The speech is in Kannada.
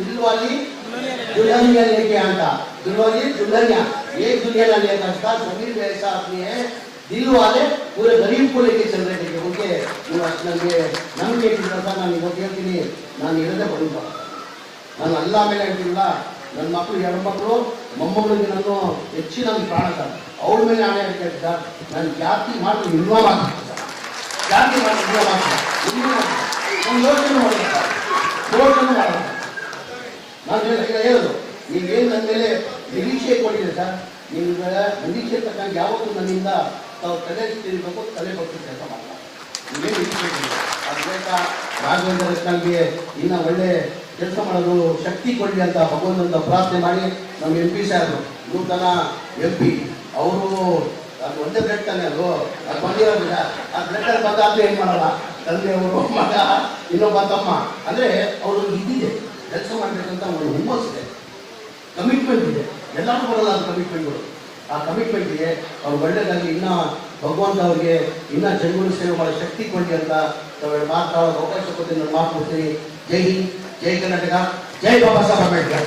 दिलवाली दुल्हनिया लेके आता, दिलवाली दुल्हनिया एक दुल्हनिया लेकर था। जमीन ऐसा अपनी है, दिल वाले पूरे गरीब को लेके चल रहे थे। उनके नಮಗೆ ನಂಬಿಕೆ ಇಟ್ಟಿದ್ದ ನಾನು ಇವತ್ತು ಹೇಳ್ತೀನಿ, ನಾನು ಇರದೇ ಬರುತ್ತ, ನಾನು ಅಲ್ಲ ಮೇಲೆ ಹೇಳ್ತಿಲ್ಲ. ನನ್ನ ಮಕ್ಕಳು ಎರಡು ಮಕ್ಕಳು ಮೊಮ್ಮಗಳಿಗೆ ನಾನು ಹೆಚ್ಚಿನ ಪ್ರಾಣ ಸರ್, ಅವಳ ಮೇಲೆ ಆಣೆ ಹೇಳ್ತಾ ಸರ್. ನಾನು ಜಾತಿ ಮಾಡಿ ಇನ್ವಾಲ್ವ್ ಆಗ್ತೀನಿ ಸರ್, ಜಾತಿ ಮಾಡಿ ಇನ್ವಾಲ್ವ್ ಆಗ್ತೀನಿ, ನಾನು ಯೋಚನೆ ಮಾಡಿದೆ ಸರ್, ಯೋಚನೆ ಮಾಡೋದು. ನಾನು ಹೇಳೋದು, ನೀವೇನು ನನ್ನ ಮೇಲೆ ನಿರೀಕ್ಷೆ ಕೊಟ್ಟಿದೆ ಸರ್, ನಿಮ್ಗೆ ನಿರೀಕ್ಷೆ ತಕ್ಕಂಗೆ ಯಾವತ್ತೂ ನನ್ನಿಂದ ತಾವು ತಲೆ ತಿರುಗಬೇಕು, ತಲೆ ಬಗ್ಗೆ ಕೆಲಸ ಮಾಡ್ತಾರೆ. ನೀವೇನು ನಿರೀಕ್ಷೆ ಕೊಟ್ಟಿದೆ ಅದು ಬೇಕಾ? ರಾಘವೇಂದ್ರ ರತ್ನಾಳ್ಗೆ ಇನ್ನೂ ಒಳ್ಳೆ ಕೆಲಸ ಮಾಡೋದು ಶಕ್ತಿ ಕೊಡಲಿ ಅಂತ ಭಗವಂತನ ಪ್ರಾರ್ಥನೆ ಮಾಡಿ ನಮ್ಮ MP ಸಾಹೇಬರು ನೂತನ MP ಅವರು ಅದು ಒಂದೇ ಬ್ಲಡ್ ತಾನೆ, ಅದು ಬಂದಿರೋದಿಲ್ಲ. ಆ ಬ್ಲಡ್ ಬಂದಾದ್ರೂ ಏನು ಮಾಡಲ್ಲ, ತಂದೆಯವರು ಮಗ ಇನ್ನೊಬ್ಬ ತಮ್ಮ ಅಂದರೆ ಅವರು ಇದ್ದಿದೆ ಕೆಲಸ ಮಾಡಬೇಕಂತ ಒಂದು ಹುಮ್ಮಸ್ಸಿದೆ, ಕಮಿಟ್ಮೆಂಟ್ ಇದೆ. ಎಲ್ಲರೂ ಬರಲ್ಲ ಅದು ಕಮಿಟ್ಮೆಂಟ್ಗಳು. ಆ ಕಮಿಟ್ಮೆಂಟ್ಗೆ ಅವ್ರು ಒಳ್ಳೆಯದಾಗಿ ಇನ್ನೂ ಭಗವಂತ ಅವ್ರಿಗೆ ಇನ್ನೂ ಜನಗಳು ಸೇವೆ ಮಾಡೋ ಶಕ್ತಿ ಕೊಡಲಿ ಅಂತ ಮಾತಾಡೋದು ಅವಕಾಶ ಕೊಟ್ಟು ನಾನು ಮಾತು ಕೊಡ್ತೀನಿ. ಜೈ ಹಿಂದ್, ಜೈ ಕರ್ನಾಟಕ, ಜೈ ಬಾಬಾ ಸಾಹೇಬ್ ಅಂಬೇಡ್ಕರ್.